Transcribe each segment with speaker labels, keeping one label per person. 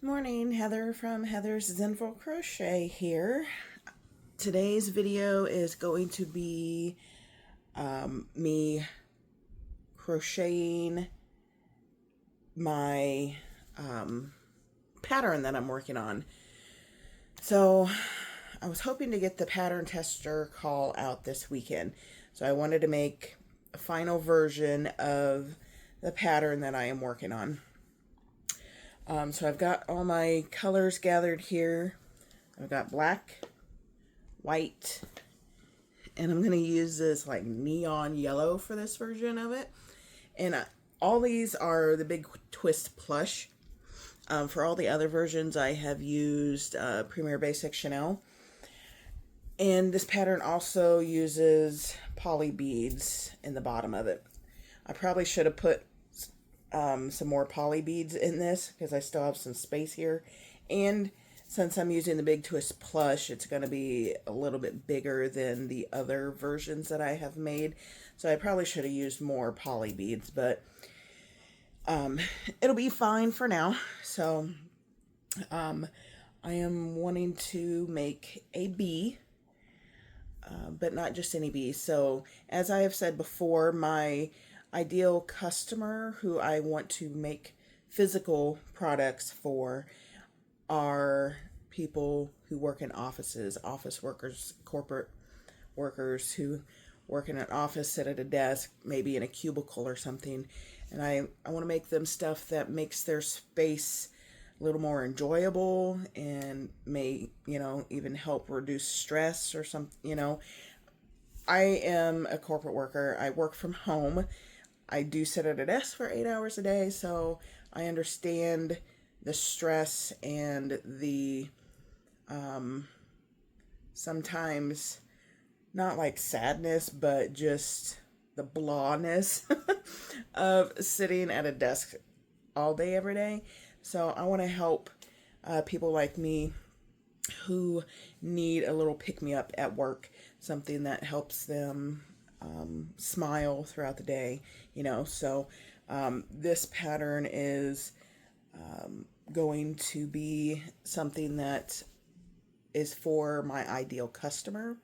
Speaker 1: Morning, Heather from Heather's Zenful Crochet here. Today's video is going to be me crocheting my pattern that I'm working on. So I was hoping to get the pattern tester call out this weekend. So I wanted to make a final version of the pattern that I am working on. So I've got all my colors gathered here. I've got black, white, and I'm going to use this like neon yellow for this version of it. And all these are the Big Twist Plush. For all the other versions, I have used Premier Basic Chanel. And this pattern also uses poly beads in the bottom of it. I probably should have put some more poly beads in this because I still have some space here, and since I'm using the Big Twist Plush, it's going to be a little bit bigger than the other versions that I have made, so I probably should have used more poly beads, but it'll be fine for now. So I am wanting to make a bee, but not just any bee. So as I have said before, my ideal customer who I want to make physical products for are people who work in offices, office workers, corporate workers who work in an office, sit at a desk, maybe in a cubicle or something. And I want to make them stuff that makes their space a little more enjoyable and may, even help reduce stress or something. I am a corporate worker. I work from home. I do sit at a desk for 8 hours a day, so I understand the stress and the sometimes not like sadness, but just the blahness of sitting at a desk all day, every day. So I want to help people like me who need a little pick-me-up at work, something that helps them smile throughout the day, so this pattern is going to be something that is for my ideal customer.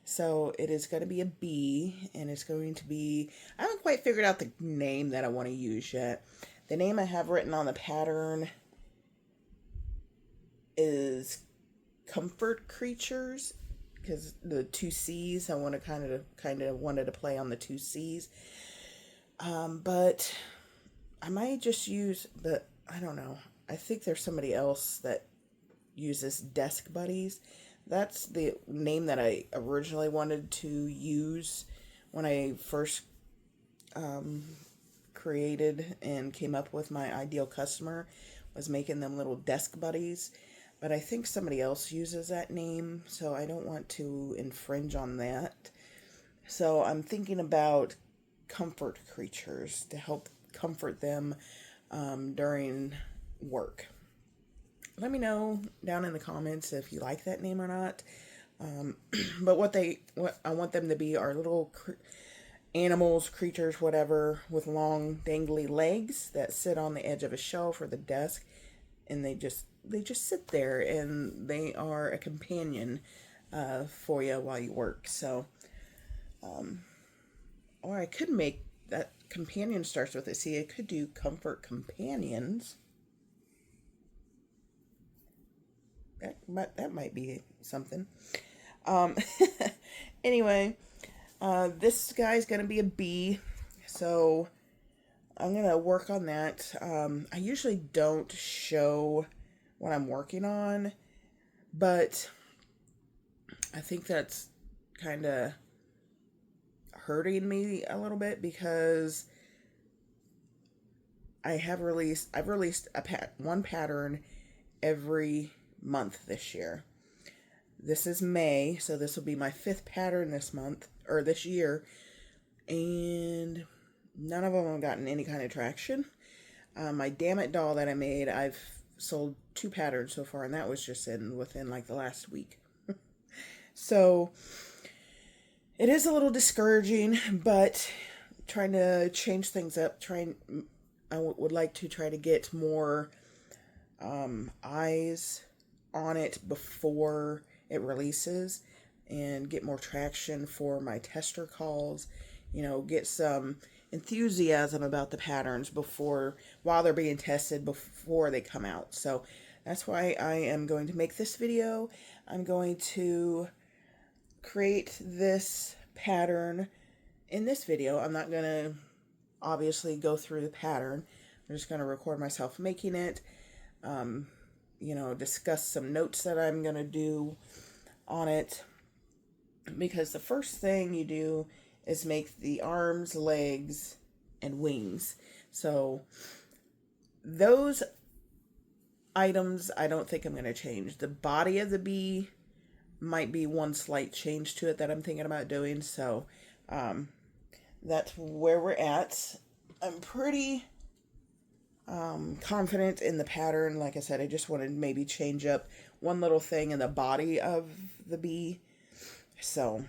Speaker 1: So it is going to be a bee, and it's going to be, I haven't quite figured out the name that I want to use yet. The name I have written on the pattern is Comfort Creatures, because the two C's, I want to kind of wanted to play on the two C's. But I might just use I don't know. I think there's somebody else that uses Desk Buddies. That's the name that I originally wanted to use when I first created and came up with my ideal customer, was making them little desk buddies. But I think somebody else uses that name, so I don't want to infringe on that. So I'm thinking about Comfort Creatures to help comfort them during work. Let me know down in the comments if you like that name or not. But what I want them to be are little animals, creatures, whatever, with long dangly legs that sit on the edge of a shelf or the desk, and they just sit there, and they are a companion for you while you work. So, or I could make that companion starts with a C. I could do Comfort Companions. That might be something. Anyway, this guy's gonna be a bee, so I'm gonna work on that. I usually don't show what I'm working on, but I think that's kind of hurting me a little bit because I've released one pattern every month this year. This is May, so this will be my 5th pattern this month or this year, and none of them have gotten any kind of traction. My Damn It doll that I made, I've sold 2 patterns so far, and that was just within like the last week. So it is a little discouraging, but trying to change things up. I would like to try to get more eyes on it before it releases and get more traction for my tester calls, you know, get some enthusiasm about the patterns while they're being tested before they come out. So that's why I am going to make this video. I'm going to create this pattern in this video. I'm not going to obviously go through the pattern. I'm just going to record myself making it, you know, discuss some notes that I'm going to do on it, because the first thing you do is make the arms, legs, and wings. So those items I don't think I'm going to change. The body of the bee might be one slight change to it that I'm thinking about doing. So that's where we're at. I'm pretty confident in the pattern. Like I said, I just wanted to maybe change up one little thing in the body of the bee. So,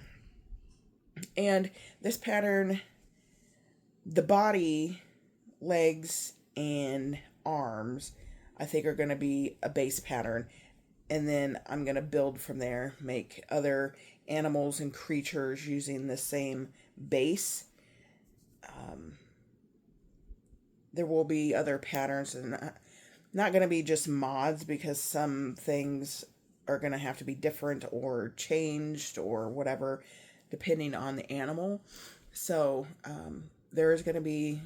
Speaker 1: and this pattern, the body, legs, and arms, I think are going to be a base pattern. And then I'm going to build from there, make other animals and creatures using the same base. There will be other patterns, and not going to be just mods, because some things are going to have to be different or changed or whatever, depending on the animal. So there is going to be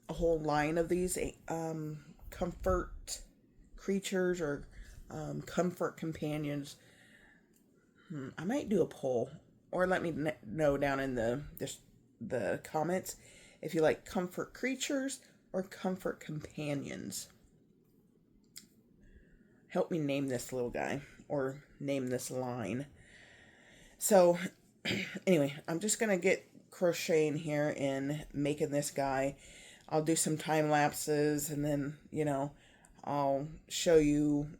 Speaker 1: a whole line of these comfort creatures or comfort companions. I might do a poll, or let me know down in the comments if you like comfort creatures or comfort companions. Help me name this little guy, or name this line. So anyway, I'm just going to get crocheting here and making this guy. I'll do some time lapses, and then, you know, I'll show you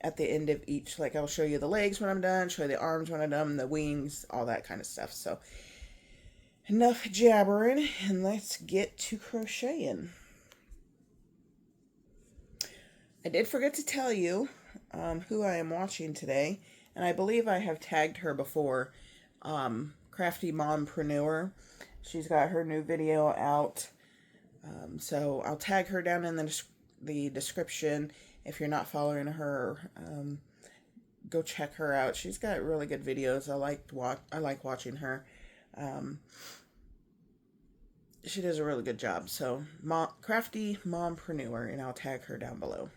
Speaker 1: at the end of each, like I'll show you the legs when I'm done, show you the arms when I'm done, the wings, all that kind of stuff. So enough jabbering, and let's get to crocheting. I did forget to tell you who I am watching today, and I believe I have tagged her before, Crafty Mompreneur. She's got her new video out, so I'll tag her down in the description. If you're not following her, go check her out. She's got really good videos. I like watching her. She does a really good job. So Crafty Mompreneur, and I'll tag her down below.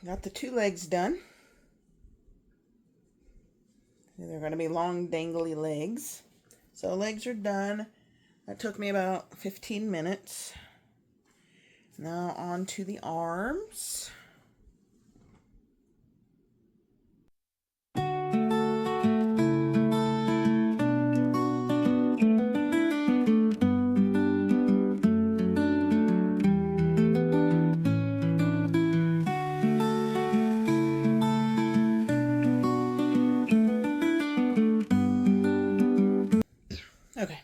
Speaker 1: Got the two legs done. They're going to be long, dangly legs. So legs are done. That took me about 15 minutes. Now on to the arms. Okay,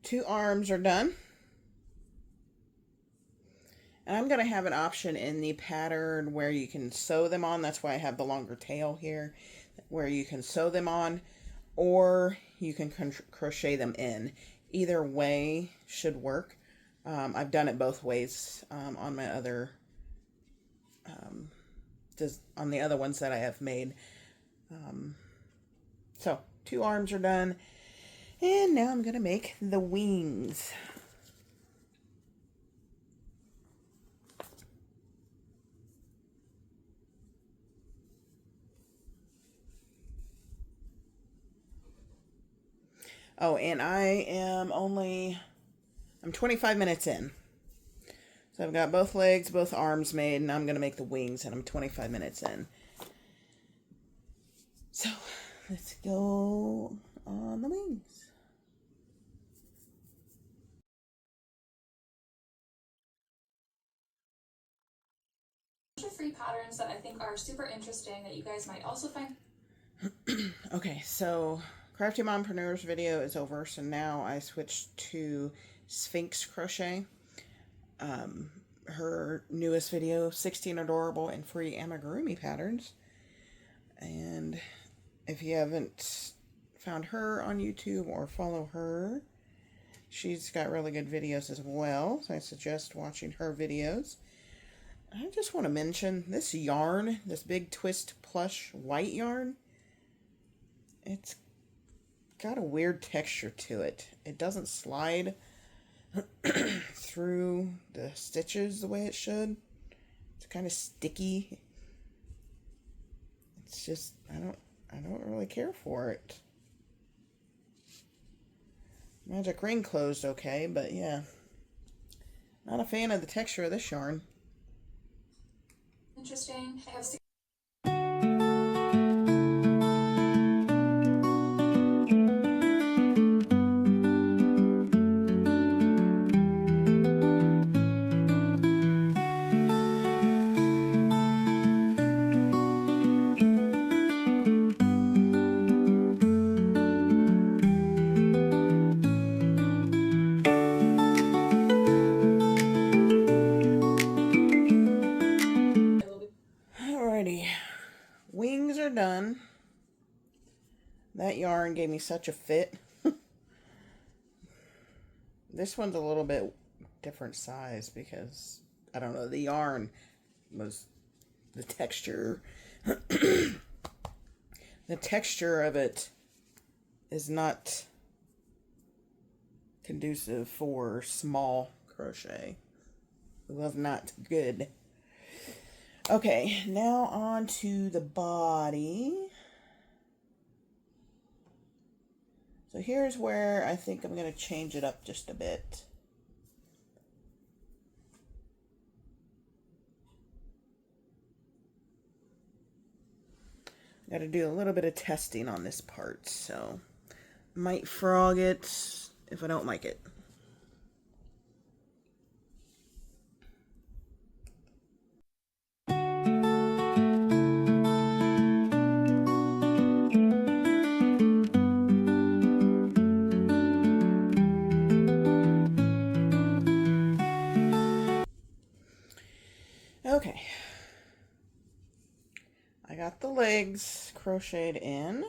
Speaker 1: two arms are done. And I'm going to have an option in the pattern where you can sew them on. That's why I have the longer tail here, where you can sew them on, or you can crochet them in. Either way should work. I've done it both ways on my other, on the other ones that I have made. So two arms are done. And now I'm going to make the wings. Oh, and I am only I'm 25 minutes in. So I've got both legs, both arms made, and I'm going to make the wings, and I'm 25 minutes in. So let's go on the wings.
Speaker 2: Free patterns that I think are super interesting that you guys might also find.
Speaker 1: Okay, so Crafty Mompreneurs video is over, so now I switched to Sphinx Crochet. Her newest video, 16 adorable and free amigurumi patterns. And if you haven't found her on YouTube or follow her, she's got really good videos as well, so I suggest watching her videos. I just want to mention this yarn, this big twist plush white yarn. It's got a weird texture to it. It doesn't slide through the stitches the way it should. It's kind of sticky. It's just, I don't really care for it. Magic Ring closed okay, but yeah. Not a fan of the texture of this yarn.
Speaker 2: Interesting. I have
Speaker 1: Alrighty. Wings are done. That yarn gave me such a fit. This one's a little bit different size because, I don't know, the yarn was the texture. The texture of it is not conducive for small crochet. It was not good. Okay, now on to the body. So here's where I think I'm going to change it up just a bit. Got to do a little bit of testing on this part, so might frog it if I don't like it. Okay, I got the legs crocheted in,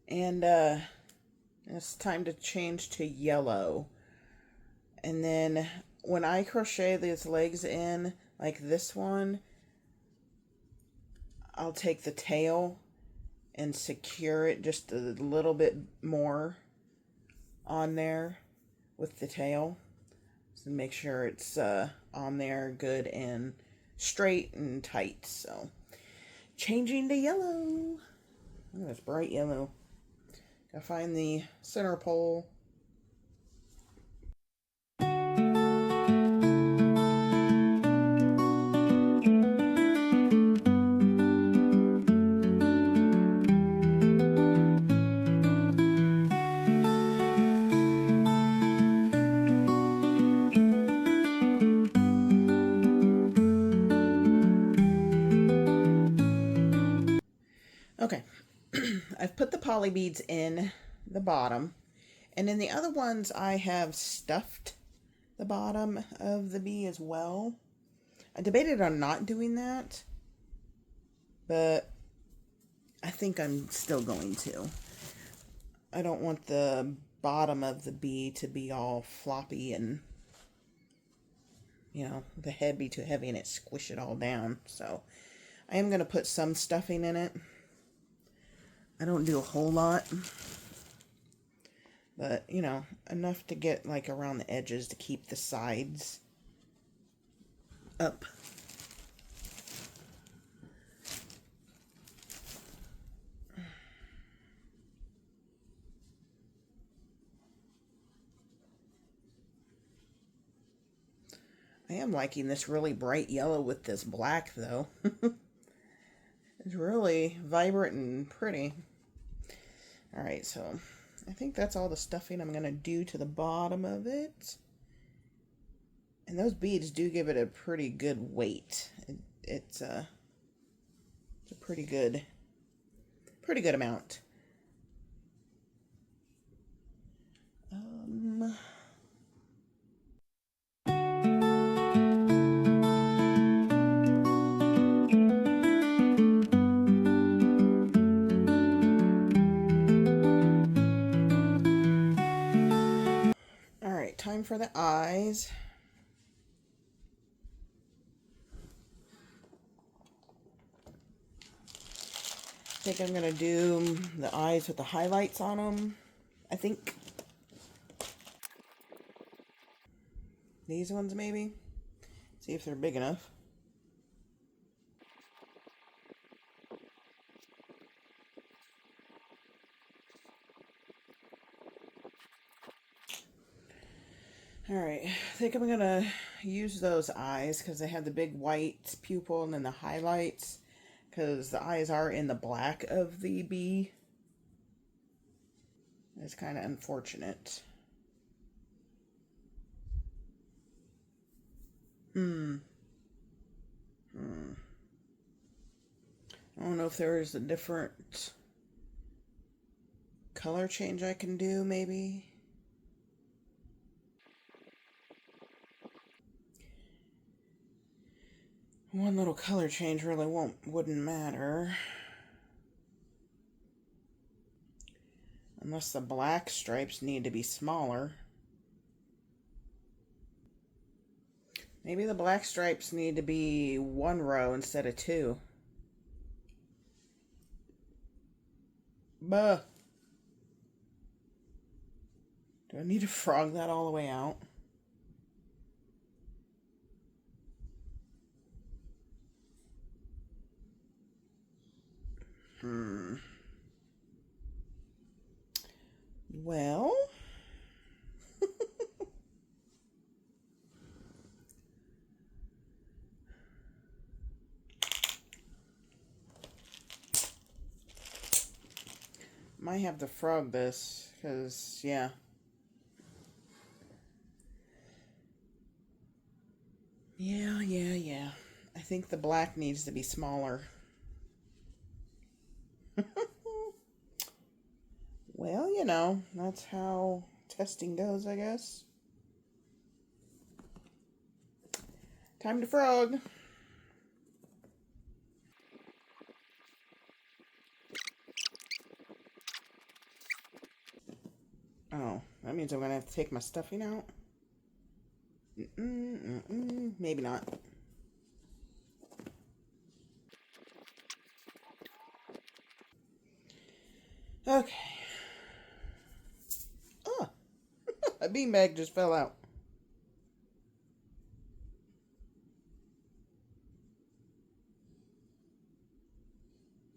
Speaker 1: and it's time to change to yellow. And then when I crochet these legs in, like this one, I'll take the tail and secure it just a little bit more on there with the tail. So make sure it's on there good and straight and tight. So changing to yellow. Look at this bright yellow. Gotta find the center pole. Okay, I've put the poly beads in the bottom, and in the other ones I have stuffed the bottom of the bee as well. I debated on not doing that, but I think I'm still going to. I don't want the bottom of the bee to be all floppy and, you know, the head be too heavy and it squish it all down. So I am going to put some stuffing in it. I don't do a whole lot, but, you know, enough to get, like, around the edges to keep the sides up. I am liking this really bright yellow with this black, though. It's really vibrant and pretty. Alright, so I think that's all the stuffing I'm going to do to the bottom of it. And those beads do give it a pretty good weight. It's a pretty good amount. Alright, time for the eyes. I think I'm going to do the eyes with the highlights on them. I think these ones maybe. See if they're big enough. Alright, I think I'm going to use those eyes because they have the big white pupil and then the highlights, because the eyes are in the black of the bee. It's kind of unfortunate. I don't know if there is a different color change I can do, maybe. One little color change really wouldn't matter. Unless the black stripes need to be smaller. Maybe the black stripes need to be 1 row instead of 2. Buh. Do I need to frog that all the way out? Well, might have to frog this, because, yeah. Yeah. I think the black needs to be smaller. Well, you know, that's how testing goes, I guess. Time to frog. Oh, that means I'm going to have to take my stuffing out? Maybe not. Okay. Oh, a beanbag just fell out.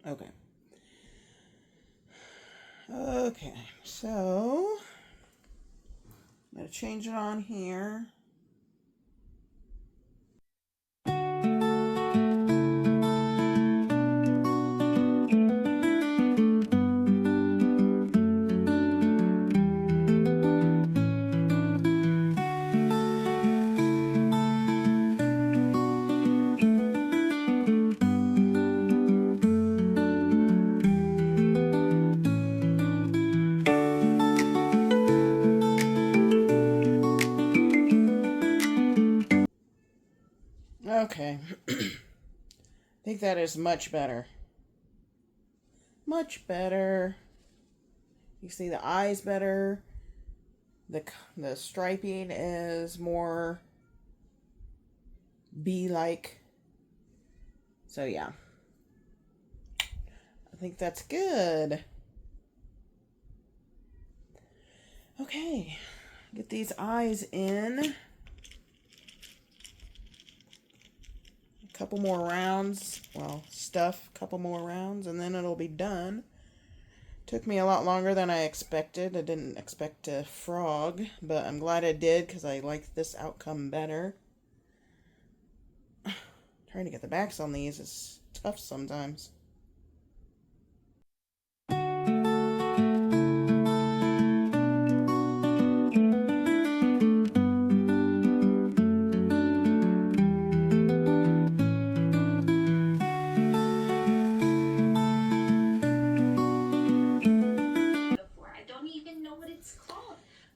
Speaker 1: Okay. Okay, so I'm going to change it on here. Okay. I think that is much better. Much better. You see the eyes better. The striping is more bee-like. So yeah. I think that's good. Okay. Get these eyes in. Couple more rounds, well, stuff, couple more rounds, and then it'll be done. Took me a lot longer than I expected. I didn't expect to frog, but I'm glad I did because I like this outcome better. Trying to get the backs on these is tough sometimes.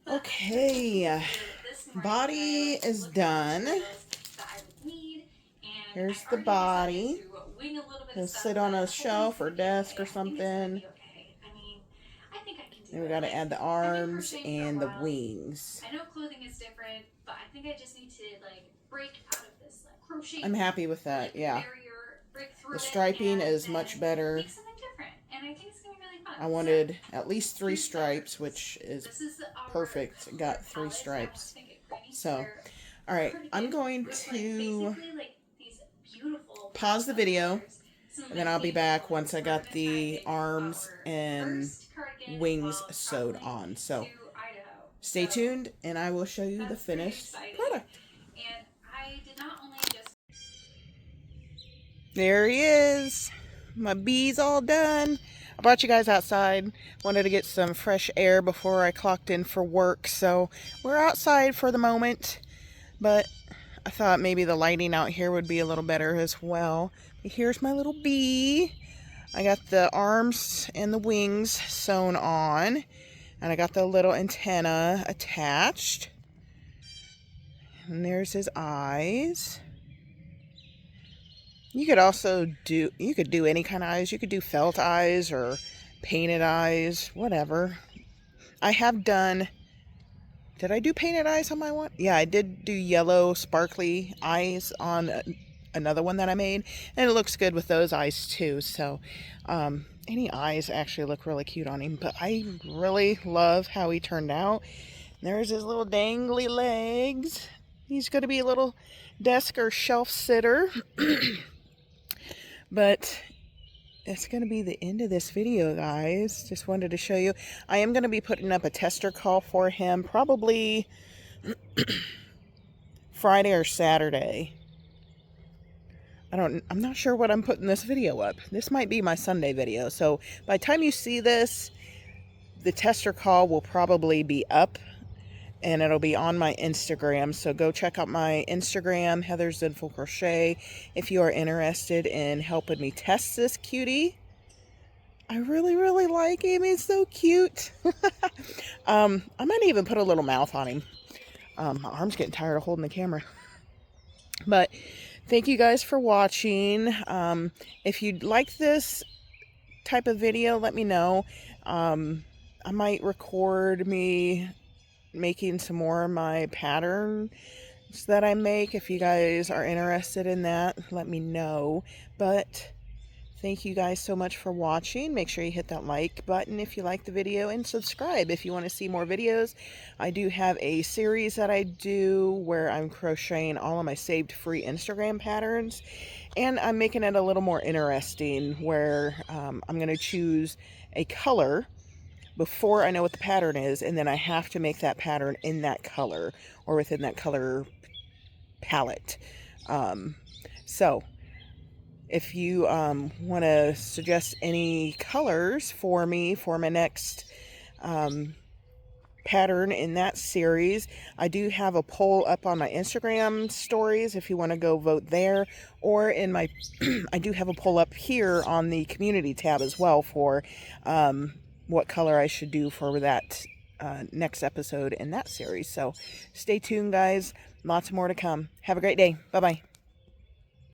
Speaker 1: Okay, body is done. Here's the body. He'll sit on a shelf or desk or something. Then we got to add the arms and the wings.
Speaker 2: I know clothing is different, but I think I just need to like break out of this like crochet.
Speaker 1: I'm happy with that. Yeah.
Speaker 2: Barrier, break through
Speaker 1: the striping is much better.
Speaker 2: Make something different, and I think it's gonna be really fun.
Speaker 1: I wanted at least 3 stripes, which is perfect. Got 3 stripes. So, all right, I'm going to pause the video, and then I'll be back once I got the arms and wings sewed on. So, stay tuned, and I will show you the finished product. There he is. My bee's all done. I brought you guys outside. Wanted to get some fresh air before I clocked in for work. So we're outside for the moment. But I thought maybe the lighting out here would be a little better as well. Here's my little bee. I got the arms and the wings sewn on. And I got the little antenna attached. And there's his eyes. You could also do any kind of eyes. You could do felt eyes or painted eyes, whatever. I have done, did I do painted eyes on my one? Yeah, I did do yellow sparkly eyes on another one that I made. And it looks good with those eyes too. So any eyes actually look really cute on him. But I really love how he turned out. There's his little dangly legs. He's going to be a little desk or shelf sitter. But that's going to be the end of this video, guys. Just wanted to show you. I am going to be putting up a tester call for him probably Friday or Saturday. I'm not sure what I'm putting this video up. This might be my Sunday video. So by the time you see this, the tester call will probably be up. And it'll be on my Instagram. So go check out my Instagram, Heather's Zenful Crochet, if you are interested in helping me test this cutie. I really, really like him. He's so cute. I might even put a little mouth on him. My arm's getting tired of holding the camera. But thank you guys for watching. If you'd like this type of video, let me know. I might record me making some more of my patterns that I make. If you guys are interested in that, let me know. But thank you guys so much for watching. Make sure you hit that like button if you like the video, and subscribe if you want to see more videos. I do have a series that I do where I'm crocheting all of my saved free Instagram patterns, and I'm making it a little more interesting where I'm going to choose a color before I know what the pattern is, and then I have to make that pattern in that color or within that color palette. So if you want to suggest any colors for me for my next pattern in that series, I do have a poll up on my Instagram stories if you want to go vote there, or in my I do have a poll up here on the community tab as well for what color I should do for that next episode in that series. So stay tuned, guys. Lots more to come. Have a great day. Bye-bye.